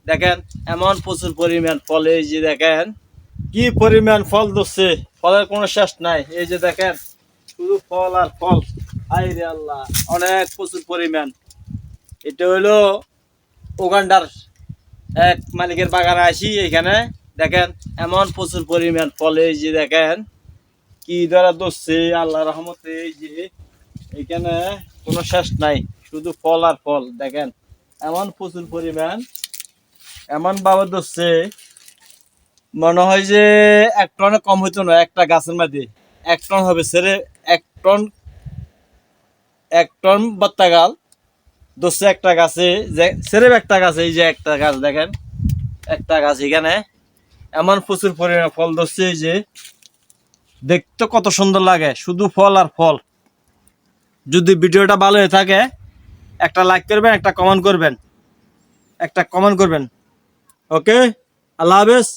দেখেন এমন প্রচুর পরিমাণ ফল, এই যে দেখেন কি পরিমাণ ফল ধরছে, ফলের কোনো শেষ নাই। এই যে দেখেন শুধু ফল আর ফল, আইরে আল্লাহ, অনেক প্রচুর পরিমাণ। এটা হইলো উগান্ডার এক মালিকের বাগানে আসি, এখানে দেখেন এমন প্রচুর পরিমাণ ফল, এই যে দেখেন কি ধরা ধরছে আল্লাহ রহমতে। এই যে এখানে কোনো শেষ নাই, শুধু ফল আর ফল। দেখেন এমন প্রচুর পরিমাণ, এমন ভাবে ধরছে মনে হয় যে এক টনে কম হইতো না একটা গাছের মধ্যে। 1 টন হবে ছেড়ে, 1 টন, 1 টন বাত্তাগাল ধরছে একটা গাছে, যে ছেড়ে একটা গাছে। এই যে একটা গাছ দেখেন, একটা গাছ এখানে এমন প্রচুর পরিমাণে ফল ধরছে। এই যে দেখতে কত সুন্দর লাগে, শুধু ফল আর ফল। যদি ভিডিওটা ভালো হয়ে থাকে একটা লাইক করবেন, একটা কমেন্ট করবেন, একটা কমেন্ট করবেন। ওকে, আল্লাহ হাফেজ।